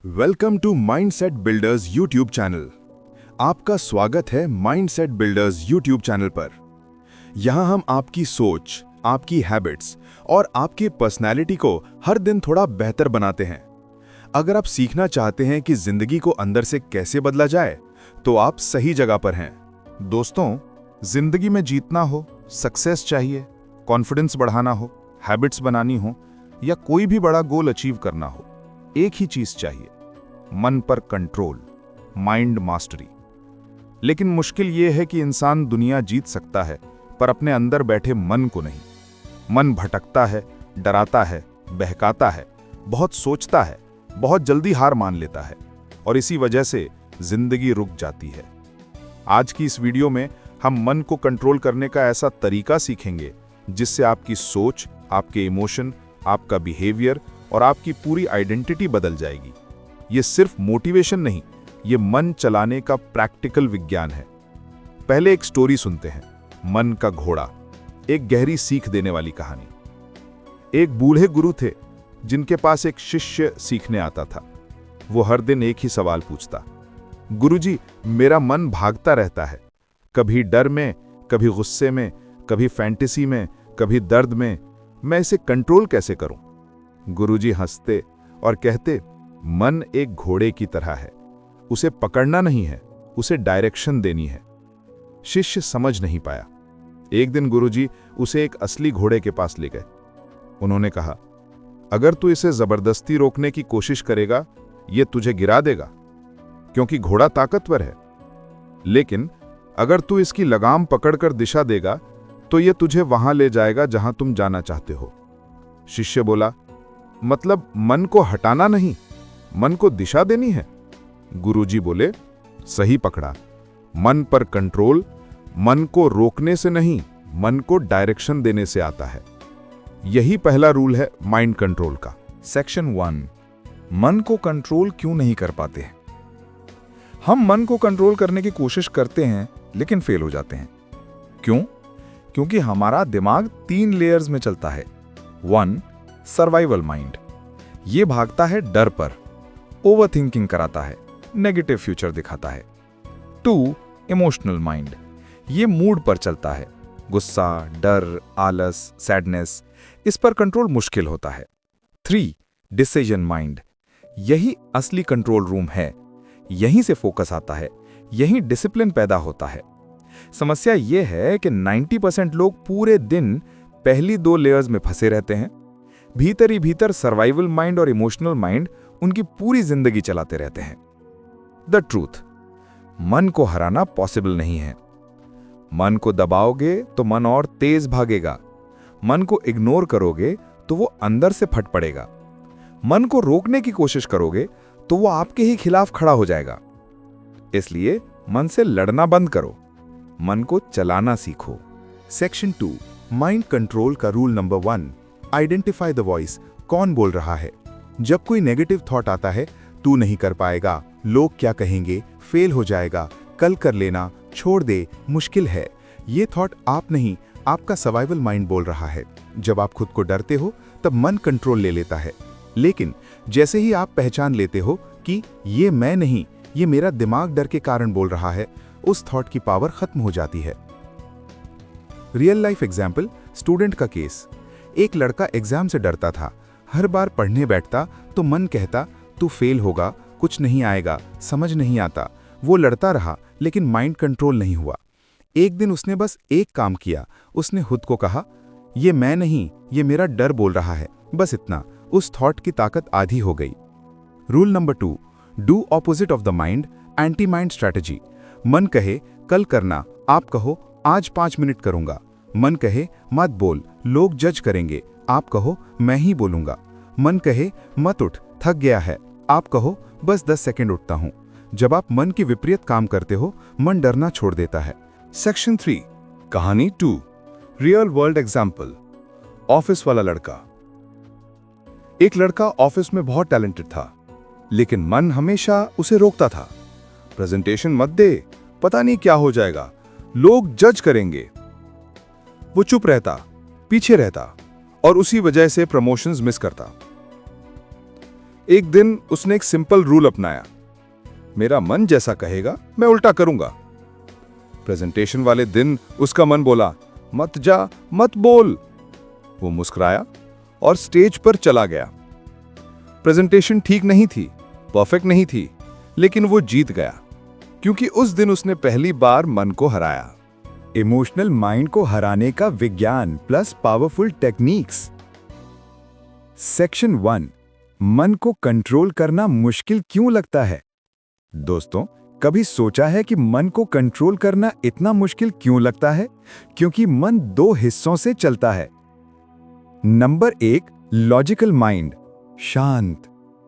Welcome to Mindset Builders YouTube channel. आपका स्वागत है माइंडसेट बिल्डर्स यूट्यूब चैनल पर। यहां हम आपकी सोच, आपकी हैबिट्स और आपकी पर्सनैलिटी को हर दिन थोड़ा बेहतर बनाते हैं। अगर आप सीखना चाहते हैं कि जिंदगी को अंदर से कैसे बदला जाए, तो आप सही जगह पर हैं। दोस्तों, जिंदगी में जीतना हो, सक्सेस चाहिए, कॉन्फिडेंस बढ़ाना हो, हैबिट्स बनानी हो या कोई भी बड़ा गोल अचीव करना हो, एक ही चीज चाहिए, मन पर कंट्रोल, माइंड मास्टरी। लेकिन मुश्किल यह है कि इंसान दुनिया जीत सकता है पर अपने अंदर बैठे मन को नहीं। मन भटकता है, डराता है, बहकाता है, बहुत सोचता है, बहुत जल्दी हार मान लेता है और इसी वजह से जिंदगी रुक जाती है। आज की इस वीडियो में हम मन को कंट्रोल करने का ऐसा तरीका सीखेंगे जिससे आपकी सोच, आपके इमोशन, आपका बिहेवियर और आपकी पूरी आइडेंटिटी बदल जाएगी। ये सिर्फ मोटिवेशन नहीं, ये मन चलाने का प्रैक्टिकल विज्ञान है। पहले एक स्टोरी सुनते हैं, मन का घोड़ा, एक गहरी सीख देने वाली कहानी। एक बूढ़े गुरु थे जिनके पास एक शिष्य सीखने आता था। वो हर दिन एक ही सवाल पूछता, गुरुजी, मेरा मन भागता रहता है, कभी डर में, कभी गुस्से में, कभी फैंटेसी में, कभी दर्द में, मैं इसे कंट्रोल कैसे करूं? गुरुजी हंसते और कहते, मन एक घोड़े की तरह है, उसे पकड़ना नहीं है, उसे डायरेक्शन देनी है। शिष्य समझ नहीं पाया। एक दिन गुरुजी उसे एक असली घोड़े के पास ले गए। उन्होंने कहा, अगर तू इसे जबरदस्ती रोकने की कोशिश करेगा, यह तुझे गिरा देगा, क्योंकि घोड़ा ताकतवर है। लेकिन अगर तू इसकी लगाम पकड़कर दिशा देगा, तो यह तुझे वहां ले जाएगा जहां तुम जाना चाहते हो। शिष्य बोला, मतलब मन को हटाना नहीं, मन को दिशा देनी है? गुरुजी बोले, सही पकड़ा, मन पर कंट्रोल मन को रोकने से नहीं, मन को डायरेक्शन देने से आता है। यही पहला रूल है माइंड कंट्रोल का। सेक्शन 1, मन को कंट्रोल क्यों नहीं कर पाते? हम मन को कंट्रोल करने की कोशिश करते हैं लेकिन फेल हो जाते हैं। क्यों? क्योंकि हमारा दिमाग 3 लेयर्स में चलता है। 1, सर्वाइवल माइंड, ये भागता है डर पर, ओवरथिंकिंग कराता है, नेगेटिव फ्यूचर दिखाता है। 2, इमोशनल माइंड, ये मूड पर चलता है, गुस्सा, डर, आलस, सैडनेस, इस पर कंट्रोल मुश्किल होता है। 3, डिसीजन माइंड, यही असली कंट्रोल रूम है, यहीं से फोकस आता है, यहीं डिसिप्लिन पैदा होता है। समस्या यह है कि 90% लोग पूरे दिन पहली 2 लेयर्स में फंसे रहते हैं। भीतर ही भीतर सर्वाइवल माइंड और इमोशनल माइंड उनकी पूरी जिंदगी चलाते रहते हैं। द ट्रूथ, मन को हराना पॉसिबल नहीं है। मन को दबाओगे तो मन और तेज भागेगा। मन को इग्नोर करोगे तो वो अंदर से फट पड़ेगा। मन को रोकने की कोशिश करोगे तो वो आपके ही खिलाफ खड़ा हो जाएगा। इसलिए मन से लड़ना बंद करो, मन को चलाना सीखो। सेक्शन 2, माइंड कंट्रोल का rule number 1, identify the voice. कौन बोल रहा है? जब कोई नेगेटिव थॉट आता है, तू नहीं कर पाएगा, लोग क्या कहेंगे, फेल हो जाएगा, कल कर लेना, छोड़ दे, मुश्किल है, ये थॉट आप नहीं, आपका सर्वाइवल माइंड बोल रहा है। जब आप खुद को डरते हो तब मन कंट्रोल ले लेता है। लेकिन जैसे ही आप पहचान लेते हो कि ये मैं नहीं, ये मेरा दिमाग डर के कारण बोल रहा है, उस थॉट की पावर खत्म हो जाती है। रियल लाइफ एग्जाम्पल, स्टूडेंट का केस। एक लड़का एग्जाम से डरता था। हर बार पढ़ने बैठता तो मन कहता, तू फेल होगा, कुछ नहीं आएगा, समझ नहीं आता। वो लड़ता रहा लेकिन माइंड कंट्रोल नहीं हुआ। एक दिन उसने बस एक काम किया, उसने खुद को कहा, ये मैं नहीं, ये मेरा डर बोल रहा है, बस इतना। उस थॉट की ताकत आधी हो गई। Rule number 2, do opposite of the mind, anti mind strategy. मन कहे कल करना, आप कहो आज 5 मिनट करूंगा। मन कहे मत बोल, लोग जज करेंगे, आप कहो मैं ही बोलूंगा। मन कहे मत उठ, थक गया है, आप कहो बस 10 सेकंड उठता हूं। जब आप मन के विपरीत काम करते हो, मन डरना छोड़ देता है। सेक्शन 3, कहानी 2, रियल वर्ल्ड एग्जाम्पल। ऑफिस वाला लड़का। एक लड़का ऑफिस में बहुत टैलेंटेड था, लेकिन मन हमेशा उसे रोकता था। प्रेजेंटेशन मत दे, पता नहीं क्या हो जाएगा, लोग जज करेंगे। वो चुप रहता, पीछे रहता और उसी वजह से प्रमोशंस मिस करता। एक दिन उसने एक सिंपल रूल अपनाया, मेरा मन जैसा कहेगा मैं उल्टा करूंगा। प्रेजेंटेशन वाले दिन उसका मन बोला, मत जा, मत बोल। वो मुस्कुराया और स्टेज पर चला गया। प्रेजेंटेशन ठीक नहीं थी, परफेक्ट नहीं थी, लेकिन वो जीत गया क्योंकि उस दिन उसने पहली बार मन को हराया। इमोशनल माइंड को हराने का विज्ञान प्लस पावरफुल टेक्निक्स। सेक्शन 1, मन को कंट्रोल करना मुश्किल क्यों लगता है? दोस्तों, कभी सोचा है कि मन को कंट्रोल करना इतना मुश्किल क्यों लगता है? क्योंकि मन 2 हिस्सों से चलता है। नंबर 1, लॉजिकल माइंड, शांत,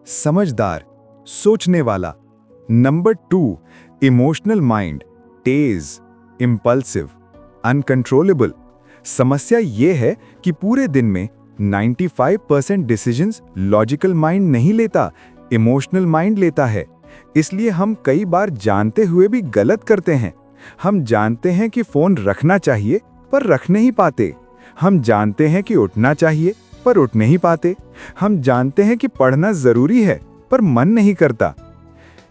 समझदार, सोचने वाला। नंबर 2, इमोशनल माइंड, तेज, इंपल्सिव, अनकंट्रोलेबल। समस्या यह है कि पूरे दिन में 95% डिसीजंस लॉजिकल माइंड नहीं लेता, इमोशनल माइंड लेता है। इसलिए हम कई बार जानते हुए भी गलत करते हैं। हम जानते हैं कि फोन रखना चाहिए पर रख नहीं पाते। हम जानते हैं कि उठना चाहिए पर उठ नहीं पाते। हम जानते हैं कि पढ़ना जरूरी है पर मन नहीं करता।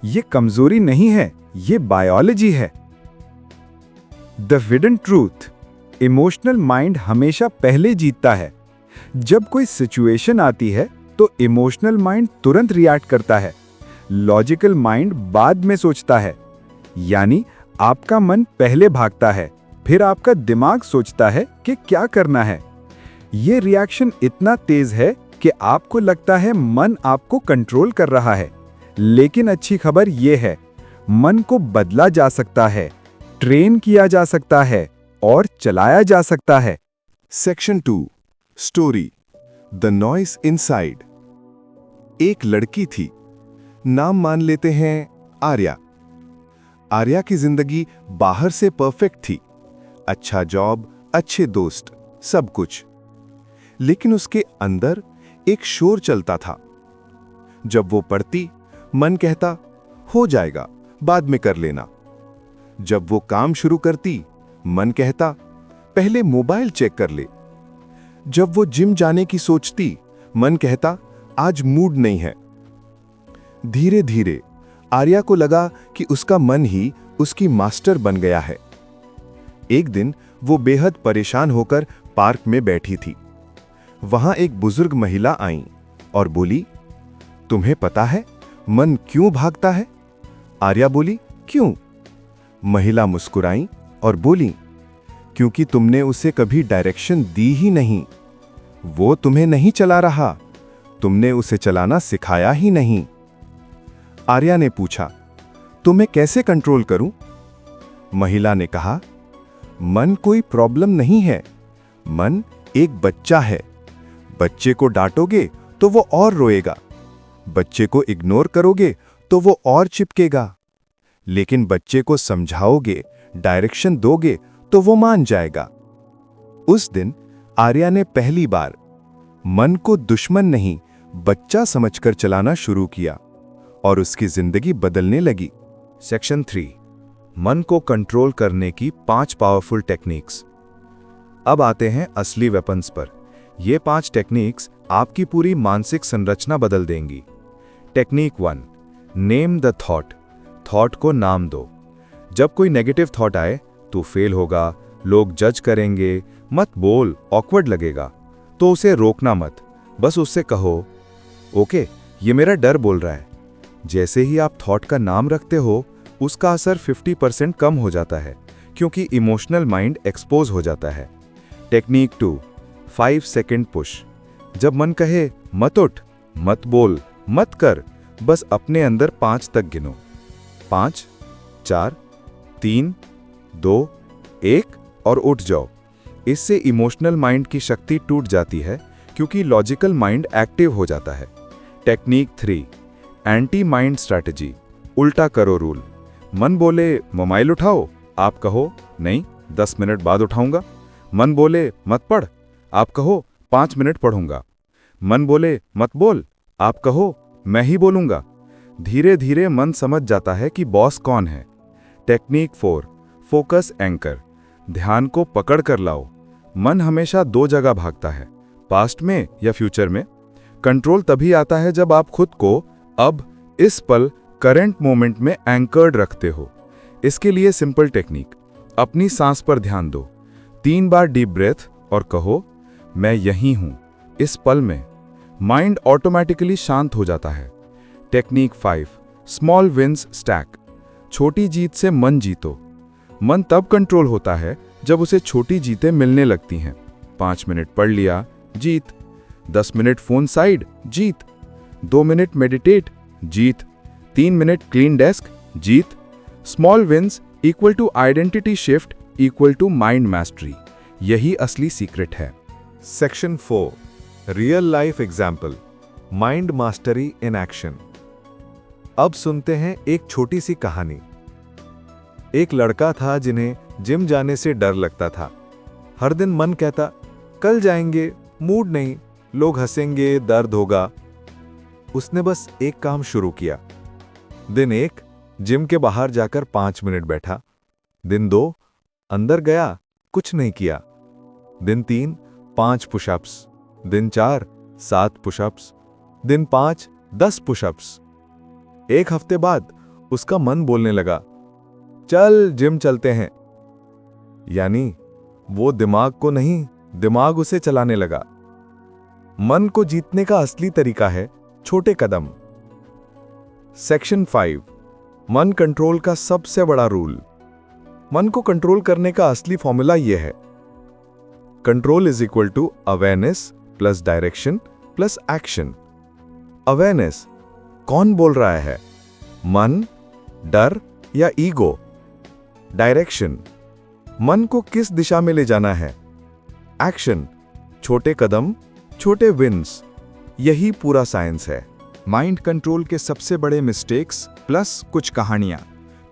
ये कमजोरी नहीं है, ये बायोलॉजी है। The hidden truth, emotional mind हमेशा पहले जीतता है। जब कोई सिचुएशन आती है तो इमोशनल माइंड तुरंत रिएक्ट करता है, लॉजिकल माइंड बाद में सोचता है। यानी आपका मन पहले भागता है, फिर आपका दिमाग सोचता है कि क्या करना है। यह रिएक्शन इतना तेज है कि आपको लगता है मन आपको कंट्रोल कर रहा है। लेकिन अच्छी खबर यह है, मन को बदला जा सकता है, ट्रेन किया जा सकता है और चलाया जा सकता है। Section 2, story, the noise inside. एक लड़की थी, नाम मान लेते हैं आर्या। आर्या की जिंदगी बाहर से परफेक्ट थी, अच्छा जॉब, अच्छे दोस्त, सब कुछ। लेकिन उसके अंदर एक शोर चलता था। जब वो पढ़ती, मन कहता, हो जाएगा, बाद में कर लेना। जब वो काम शुरू करती, मन कहता, पहले मोबाइल चेक कर ले। जब वो जिम जाने की सोचती, मन कहता, आज मूड नहीं है। धीरे धीरे आर्या को लगा कि उसका मन ही उसकी मास्टर बन गया है। एक दिन वो बेहद परेशान होकर पार्क में बैठी थी। वहां एक बुजुर्ग महिला आई और बोली, तुम्हें पता है मन क्यों भागता है? आर्या बोली, क्यों? महिला मुस्कुराई और बोली, क्योंकि तुमने उसे कभी डायरेक्शन दी ही नहीं। वो तुम्हें नहीं चला रहा, तुमने उसे चलाना सिखाया ही नहीं। आर्या ने पूछा, तो मैं कैसे कंट्रोल करूं? महिला ने कहा, मन कोई प्रॉब्लम नहीं है, मन एक बच्चा है। बच्चे को डांटोगे तो वो और रोएगा, बच्चे को इग्नोर करोगे तो वो और चिपकेगा। लेकिन बच्चे को समझाओगे, डायरेक्शन दोगे तो वो मान जाएगा। उस दिन आर्या ने पहली बार मन को दुश्मन नहीं, बच्चा समझकर चलाना शुरू किया और उसकी जिंदगी बदलने लगी। सेक्शन 3, मन को कंट्रोल करने की 5 पावरफुल टेक्निक्स। अब आते हैं असली वेपन्स पर। ये 5 टेक्निक्स आपकी पूरी मानसिक संरचना बदल देंगी। Technique 1, name the thought. Thought को नाम दो। जब कोई नेगेटिव थॉट आए, तू फेल होगा, लोग जज करेंगे, मत बोल, ऑकवर्ड लगेगा, तो उसे रोकना मत, बस उससे कहो, ओके, ये मेरा डर बोल रहा है। जैसे ही आप थॉट का नाम रखते हो, उसका असर 50% कम हो जाता है, क्योंकि इमोशनल माइंड एक्सपोज हो जाता है। Technique 2, 5 second push. जब मन कहे मत उठ, मत बोल, मत कर, बस अपने अंदर 5 तक गिनो। 5, 4, 3, 2, 1 और उठ जाओ। इससे इमोशनल माइंड की शक्ति टूट जाती है, क्योंकि लॉजिकल माइंड एक्टिव हो जाता है। Technique 3, anti mind strategy. उल्टा करो रूल। मन बोले मोबाइल उठाओ, आप कहो नहीं, 10 मिनट बाद उठाऊंगा। मन बोले मत पढ़, आप कहो 5 मिनट पढ़ूंगा। मन बोले मत बोल, आप कहो मैं ही बोलूंगा। धीरे धीरे मन समझ जाता है कि बॉस कौन है। Technique 4, focus anchor. ध्यान को पकड़ कर लाओ। मन हमेशा 2 जगह भागता है, पास्ट में या फ्यूचर में। कंट्रोल तभी आता है जब आप खुद को अब इस पल करंट मोमेंट में एंकर्ड रखते हो। इसके लिए सिंपल टेक्निक, अपनी सांस पर ध्यान दो, 3 बार डीप ब्रेथ और कहो मैं यहीं हूं इस पल में। माइंड ऑटोमेटिकली शांत हो जाता है। Technique 5, small wins stack. छोटी जीत से मन जीतो। मन तब कंट्रोल होता है जब उसे छोटी जीतें मिलने लगती हैं। 5 मिनट पढ़ लिया, जीत। 10 मिनट फोन साइड, जीत। 2 मिनट मेडिटेट, जीत। 3 मिनट क्लीन डेस्क, जीत। Small wins equal to identity shift equal to mind mastery. यही असली सीक्रेट है। Section 4, real life example, mind mastery in action. अब सुनते हैं एक छोटी सी कहानी। एक लड़का था जिन्हें जिम जाने से डर लगता था। हर दिन मन कहता कल जाएंगे, मूड नहीं, लोग हंसेंगे, दर्द होगा। उसने बस एक काम शुरू किया। दिन 1, जिम के बाहर जाकर 5 मिनट बैठा। दिन 2, अंदर गया, कुछ नहीं किया। दिन 3, 5 पुशअप्स। दिन 4, 7 पुशअप्स। दिन 5, 10 पुशअप्स। एक हफ्ते बाद उसका मन बोलने लगा, चल जिम चलते हैं। यानी वो दिमाग को नहीं, दिमाग उसे चलाने लगा। मन को जीतने का असली तरीका है छोटे कदम। सेक्शन 5, मन कंट्रोल का सबसे बड़ा रूल। मन को कंट्रोल करने का असली फॉर्मूला यह है, control is equal to awareness plus direction plus action. Awareness, कौन बोल रहा है, मन, डर या ईगो। डायरेक्शन, मन को किस दिशा में ले जाना है। एक्शन, छोटे कदम, छोटे विन्स। यही पूरा साइंस है। माइंड कंट्रोल के सबसे बड़े मिस्टेक्स प्लस कुछ कहानियां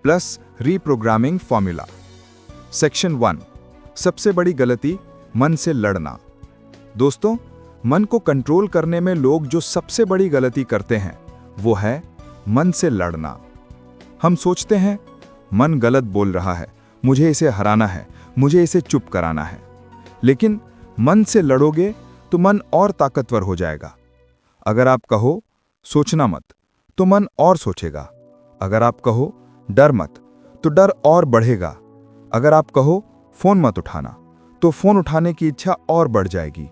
प्लस रीप्रोग्रामिंग फॉर्मूला। सेक्शन 1, सबसे बड़ी गलती, मन से लड़ना। दोस्तों, मन को कंट्रोल करने में लोग जो सबसे बड़ी गलती करते हैं वो है मन से लड़ना। हम सोचते हैं मन गलत बोल रहा है, मुझे इसे हराना है, मुझे इसे चुप कराना है। लेकिन मन से लड़ोगे तो मन और ताकतवर हो जाएगा। अगर आप कहो सोचना मत, तो मन और सोचेगा। अगर आप कहो डर मत, तो डर और बढ़ेगा। अगर आप कहो फोन मत उठाना, तो फोन उठाने की इच्छा और बढ़ जाएगी,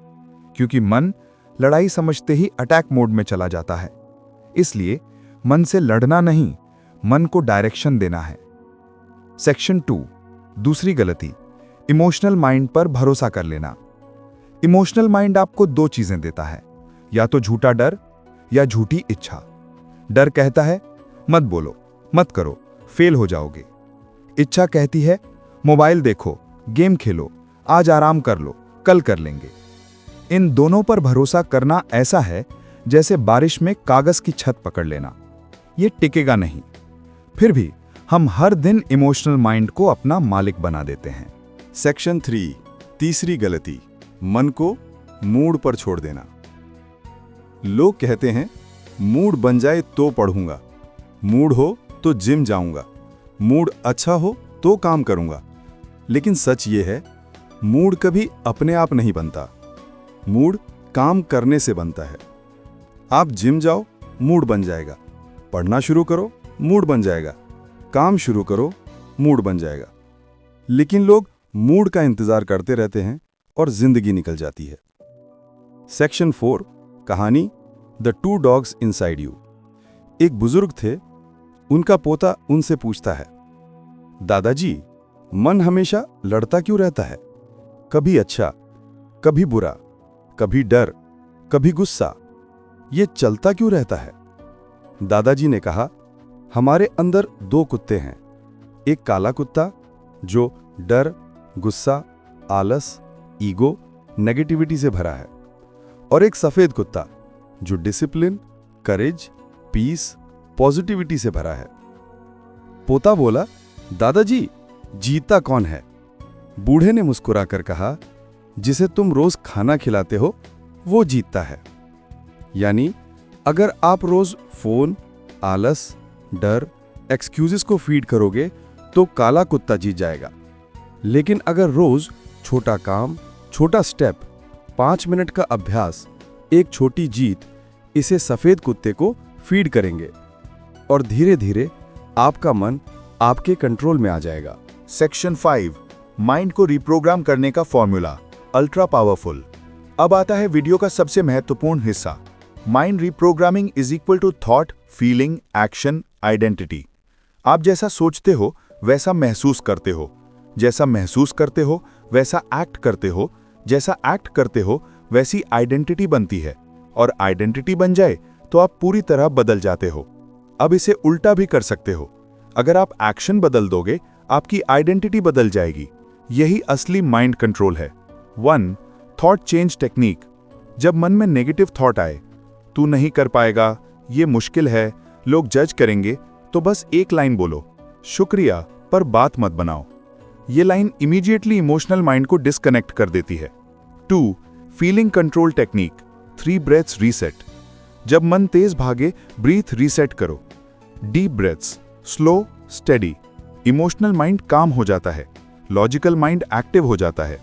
क्योंकि मन लड़ाई समझते ही अटैक मोड में चला जाता है। इसलिए मन से लड़ना नहीं, मन को डायरेक्शन देना है। सेक्शन 2, दूसरी गलती, इमोशनल माइंड पर भरोसा कर लेना। इमोशनल माइंड आपको 2 चीजें देता है, या तो झूठा डर या झूठी इच्छा। डर कहता है मत बोलो, मत करो, फेल हो जाओगे। इच्छा कहती है मोबाइल देखो, गेम खेलो, आज आराम कर लो, कल कर लेंगे। इन दोनों पर भरोसा करना ऐसा है जैसे बारिश में कागज की छत पकड़ लेना। ये टिकेगा नहीं। फिर भी हम हर दिन इमोशनल माइंड को अपना मालिक बना देते हैं। सेक्शन 3, तीसरी गलती, मन को मूड पर छोड़ देना। लोग कहते हैं मूड बन जाए तो पढ़ूंगा, मूड हो तो जिम जाऊंगा, मूड अच्छा हो तो काम करूंगा। लेकिन सच ये है, मूड कभी अपने आप नहीं बनता, मूड काम करने से बनता है। आप जिम जाओ, मूड बन जाएगा। पढ़ना शुरू करो, मूड बन जाएगा। काम शुरू करो, मूड बन जाएगा। लेकिन लोग मूड का इंतजार करते रहते हैं और जिंदगी निकल जाती है। सेक्शन 4, कहानी द 2 डॉग्स इनसाइड यू। एक बुजुर्ग थे, उनका पोता उनसे पूछता है, दादाजी, मन हमेशा लड़ता क्यों रहता है? कभी अच्छा, कभी बुरा, कभी डर, कभी गुस्सा, ये चलता क्यों रहता है? दादाजी ने कहा, हमारे अंदर 2 कुत्ते हैं, एक काला कुत्ता जो डर, गुस्सा, आलस, ईगो, नेगेटिविटी से भरा है, और एक सफेद कुत्ता जो डिसिप्लिन, करेज, पीस, पॉजिटिविटी से भरा है। पोता बोला, दादाजी, जीता कौन है? बूढ़े ने मुस्कुराकर कहा, जिसे तुम रोज खाना खिलाते हो वो जीतता है। यानी अगर आप रोज फोन, आलस, डर, एक्सक्यूजेस को फीड करोगे तो काला कुत्ता जीत जाएगा। लेकिन अगर रोज छोटा काम, छोटा स्टेप, 5 मिनट का अभ्यास, एक छोटी जीत, इसे सफेद कुत्ते को फीड करेंगे और धीरे धीरे आपका मन आपके कंट्रोल में आ जाएगा। सेक्शन 5 माइंड को रिप्रोग्राम करने का फॉर्मूला, अल्ट्रा पावरफुल। अब आता है वीडियो का सबसे महत्वपूर्ण हिस्सा। Mind reprogramming is equal to thought, feeling, action, identity. आप जैसा सोचते हो वैसा महसूस करते हो, जैसा महसूस करते हो वैसा एक्ट करते हो, जैसा एक्ट करते हो वैसी आइडेंटिटी बनती है, और आइडेंटिटी बन जाए तो आप पूरी तरह बदल जाते हो। अब इसे उल्टा भी कर सकते हो। अगर आप एक्शन बदल दोगे आपकी आइडेंटिटी बदल जाएगी। यही असली माइंड कंट्रोल है। 1. Thought change technique. जब मन में नेगेटिव थॉट आए, तू नहीं कर पाएगा, ये मुश्किल है, लोग जज करेंगे, तो बस एक लाइन बोलो, शुक्रिया पर बात मत बनाओ। ये लाइन इमीडिएटली इमोशनल माइंड को डिस्कनेक्ट कर देती है। 2. Feeling control technique, 3 breaths reset. जब मन तेज भागे, ब्रीथ रीसेट करो। Deep breaths, slow, steady. Emotional mind काम हो जाता है, लॉजिकल माइंड एक्टिव हो जाता है।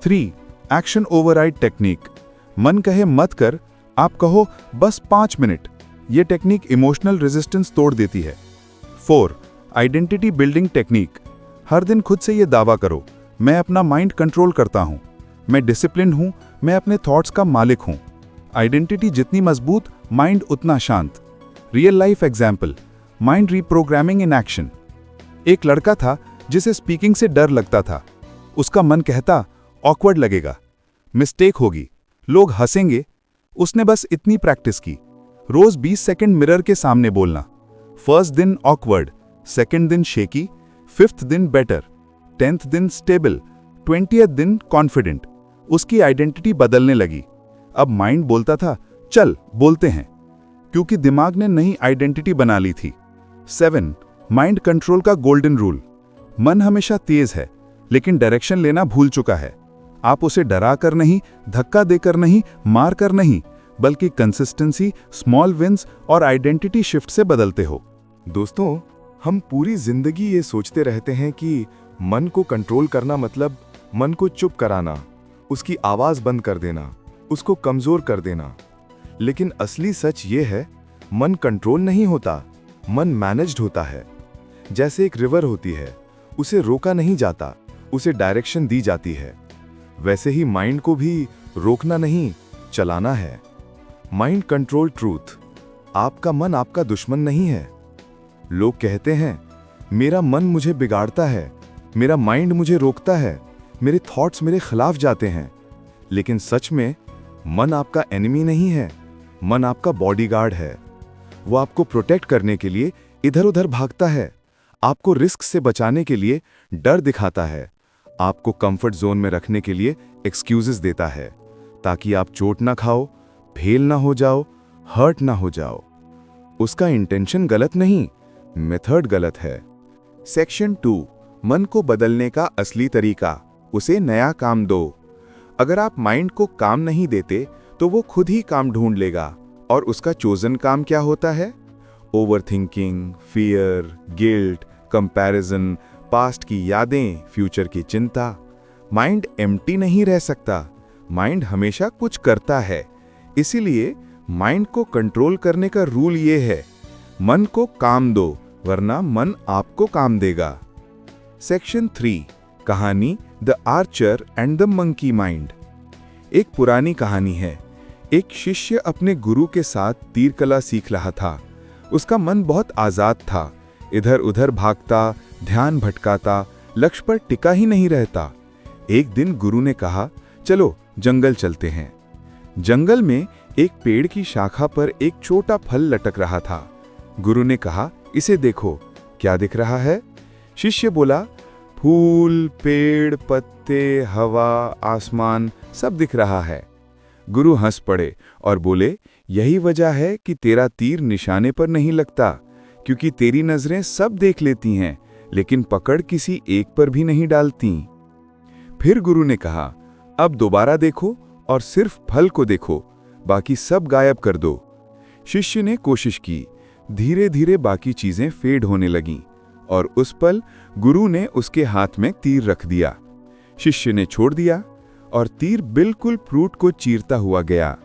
3. Action override technique. मन कहे मत कर, आप कहो बस 5 मिनट। यह टेक्निक इमोशनल रेजिस्टेंस तोड़ देती है। 4. Identity building technique. हर दिन खुद से यह दावा करो, मैं अपना माइंड कंट्रोल करता हूं, मैं डिसिप्लिन हूं, मैं अपने थॉट्स का मालिक हूं। आइडेंटिटी जितनी मजबूत, माइंड उतना शांत। Real life example, mind reprogramming in action. एक लड़का था जिसे स्पीकिंग से डर लगता था। उसका मन कहता ऑकवर्ड लगेगा, मिस्टेक होगी, लोग हंसेंगे। उसने बस इतनी प्रैक्टिस की, रोज 20 सेकंड मिरर के सामने बोलना। फर्स्ट दिन ऑकवर्ड, सेकंड दिन शेकी, 5th दिन बेटर, 10th दिन स्टेबल, 20th दिन कॉन्फिडेंट। उसकी आइडेंटिटी बदलने लगी। अब माइंड बोलता था चल बोलते हैं, क्योंकि दिमाग ने नई आइडेंटिटी बना ली थी। 7. माइंड कंट्रोल का गोल्डन रूल। मन हमेशा तेज है, लेकिन डायरेक्शन लेना भूल चुका है। आप उसे डरा कर नहीं, धक्का देकर नहीं, मार कर नहीं, बल्कि कंसिस्टेंसी, स्मॉल विंस और आइडेंटिटी शिफ्ट से बदलते हो। दोस्तों, हम पूरी जिंदगी ये सोचते रहते हैं कि मन को कंट्रोल करना मतलब मन को चुप कराना, उसकी आवाज बंद कर देना, उसको कमजोर कर देना। लेकिन असली सच ये है, मन कंट्रोल नहीं होता, मन मैनेज्ड होता है। जैसे एक रिवर होती है, उसे रोका नहीं जाता, उसे डायरेक्शन दी जाती है। वैसे ही माइंड को भी रोकना नहीं, चलाना है। Mind control truth. आपका मन आपका दुश्मन नहीं है। लोग कहते हैं मेरा मन मुझे बिगाड़ता है, मेरा माइंड मुझे रोकता है, मेरे थॉट्स मेरे खिलाफ जाते हैं। लेकिन सच में मन आपका एनिमी नहीं है, मन आपका बॉडीगार्ड है। वो आपको प्रोटेक्ट करने के लिए इधर उधर भागता है, आपको रिस्क से बचाने के लिए डर दिखाता है, आपको कंफर्ट जोन में रखने के लिए एक्सक्यूजेस देता है, ताकि आप चोट ना खाओ, फेल ना हो जाओ, हर्ट ना हो जाओ। उसका इंटेंशन गलत नहीं, मेथड गलत है। सेक्शन 2 मन को बदलने का असली तरीका, उसे नया काम दो। अगर आप माइंड को काम नहीं देते तो वो खुद ही काम ढूंढ लेगा। और उसका चोजन काम क्या होता है? Overthinking, fear, guilt, comparison, past की यादें, फ्यूचर की चिंता। माइंड एम्प्टी नहीं रह सकता, माइंड हमेशा कुछ करता है। इसीलिए माइंड को कंट्रोल करने का रूल ये है, मन को काम दो, वरना मन आपको काम देगा। सेक्शन 3 कहानी the Archer and the monkey mind. एक पुरानी कहानी है। एक शिष्य अपने गुरु के साथ तीर कला सीख रहा था। उसका मन बहुत आजाद था, इधर उधर भागता, ध्यान भटकाता, लक्ष्य पर टिका ही नहीं रहता। एक दिन गुरु ने कहा, चलो जंगल चलते हैं। जंगल में एक पेड़ की शाखा पर एक छोटा फल लटक रहा था। गुरु ने कहा, इसे देखो, क्या दिख रहा है? शिष्य बोला, फूल, पेड़, पत्ते, हवा, आसमान सब दिख रहा है। गुरु हंस पड़े और बोले, यही वजह है कि तेरा तीर निशाने पर नहीं लगता, क्योंकि तेरी नजरें सब देख लेती हैं, लेकिन पकड़ किसी एक पर भी नहीं डालती। फिर गुरु ने कहा, अब दोबारा देखो और सिर्फ फल को देखो, बाकी सब गायब कर दो। शिष्य ने कोशिश की, धीरे धीरे बाकी चीजें फेड होने लगीं और उस पल गुरु ने उसके हाथ में तीर रख दिया। शिष्य ने छोड़ दिया और तीर बिल्कुल फ्रूट को चीरता हुआ गया।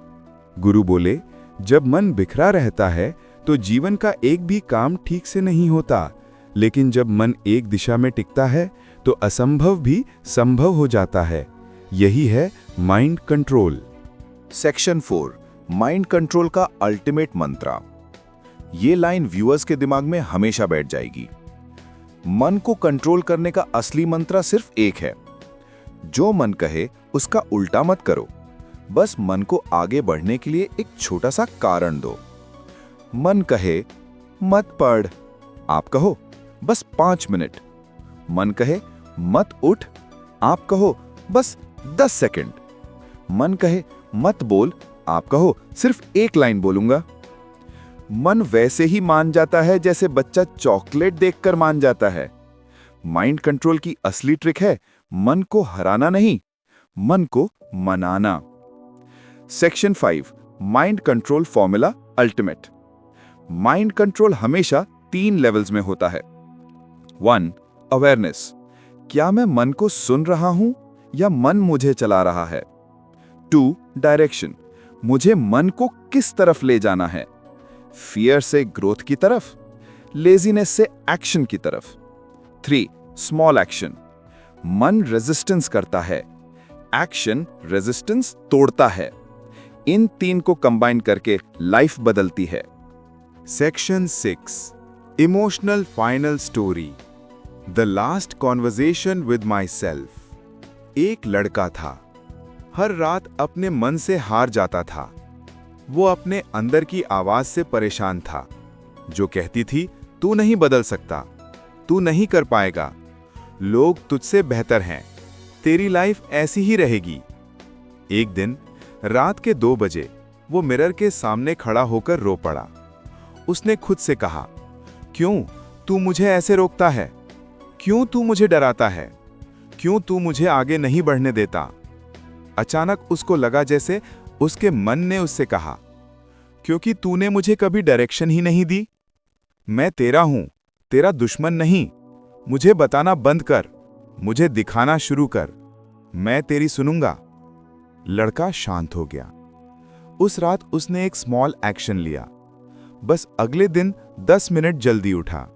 गुरु बोले, जब मन बिखरा रहता है तो जीवन का एक भी काम ठीक से नहीं होता, लेकिन जब मन एक दिशा में टिकता है तो असंभव भी संभव हो जाता है। यही है mind control. Section 4, mind control का अल्टीमेट मंत्र। ये लाइन व्यूअर्स के दिमाग में हमेशा बैठ जाएगी। मन को कंट्रोल करने का असली मंत्र सिर्फ एक है, जो मन कहे उसका उल्टा मत करो, बस मन को आगे बढ़ने के लिए एक छोटा सा कारण दो। मन कहे मत पढ़, आप कहो बस 5 मिनट। मन कहे मत उठ, आप कहो बस 10 सेकंड। मन कहे मत बोल, आप कहो सिर्फ 1 लाइन बोलूंगा। मन वैसे ही मान जाता है जैसे बच्चा चॉकलेट देखकर मान जाता है। माइंड कंट्रोल की असली ट्रिक है मन को हराना नहीं, मन को मनाना। Section 5, mind control formula ultimate. Mind control हमेशा 3 लेवल्स में होता है। 1, अवेयरनेस, क्या मैं मन को सुन रहा हूं या मन मुझे चला रहा है। 2, डायरेक्शन, मुझे मन को किस तरफ ले जाना है, फियर से ग्रोथ की तरफ, लेजीनेस से एक्शन की तरफ। 3, स्मॉल एक्शन, मन रेजिस्टेंस करता है, एक्शन रेजिस्टेंस तोड़ता है। इन 3 को कंबाइन करके लाइफ बदलती है। Section 6, emotional final story, the last conversation with my self. एक लड़का था, हर रात अपने मन से हार जाता था। वो अपने अंदर की आवाज से परेशान था, जो कहती थी तू नहीं बदल सकता, तू नहीं कर पाएगा, लोग तुझसे बेहतर हैं, तेरी लाइफ ऐसी ही रहेगी। एक दिन रात के 2 बजे वो मिरर के सामने खड़ा होकर रो पड़ा। उसने खुद से कहा, क्यों तू मुझे ऐसे रोकता है, क्यों तू मुझे डराता है, क्यों तू मुझे आगे नहीं बढ़ने देता। अचानक उसको लगा जैसे उसके मन ने उससे कहा, क्योंकि तूने मुझे कभी डायरेक्शन ही नहीं दी। मैं तेरा हूं, तेरा दुश्मन नहीं। मुझे बताना बंद कर, मुझे दिखाना शुरू कर, मैं तेरी सुनूंगा। लड़का शांत हो गया। उस रात उसने एक स्मॉल एक्शन लिया, बस अगले दिन 10 मिनट जल्दी उठा।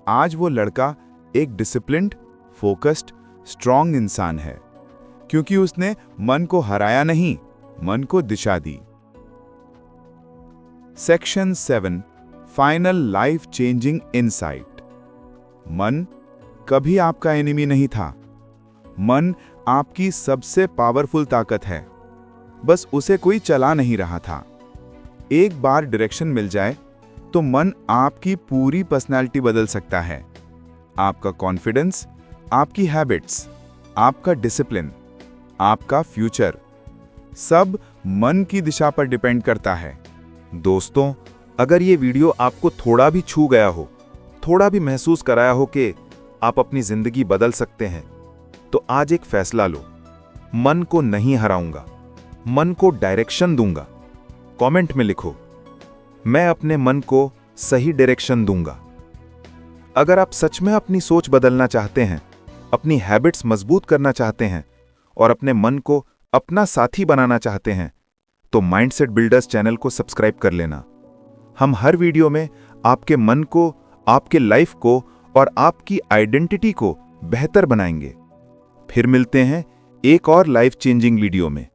आज वो लड़का एक डिसिप्लिन्ड, फोकस्ड, स्ट्रांग इंसान है, क्योंकि उसने मन को हराया नहीं, मन को दिशा दी। Section 7, final life changing insight. मन कभी आपका एनिमी नहीं था। मन आपकी सबसे पावरफुल ताकत है, बस उसे कोई चला नहीं रहा था। एक बार डायरेक्शन मिल जाए तो मन आपकी पूरी पर्सनालिटी बदल सकता है। आपका कॉन्फिडेंस, आपकी हैबिट्स, आपका डिसिप्लिन, आपका फ्यूचर, सब मन की दिशा पर डिपेंड करता है। दोस्तों, अगर ये वीडियो आपको थोड़ा भी छू गया हो, थोड़ा भी महसूस कराया हो कि आप अपनी जिंदगी बदल सकते हैं, तो आज एक फैसला लो। मन को नहीं हराऊंगा, मन को डायरेक्शन दूंगा। कमेंट में लिखो, मैं अपने मन को सही डायरेक्शन दूंगा। अगर आप सच में अपनी सोच बदलना चाहते हैं, अपनी हैबिट्स मजबूत करना चाहते हैं और अपने मन को अपना साथी बनाना चाहते हैं, तो माइंडसेट बिल्डर्स चैनल को सब्सक्राइब कर लेना। हम हर वीडियो में आपके मन को, आपके लाइफ को और आपकी आइडेंटिटी को बेहतर बनाएंगे। फिर मिलते हैं एक और लाइफ चेंजिंग वीडियो में।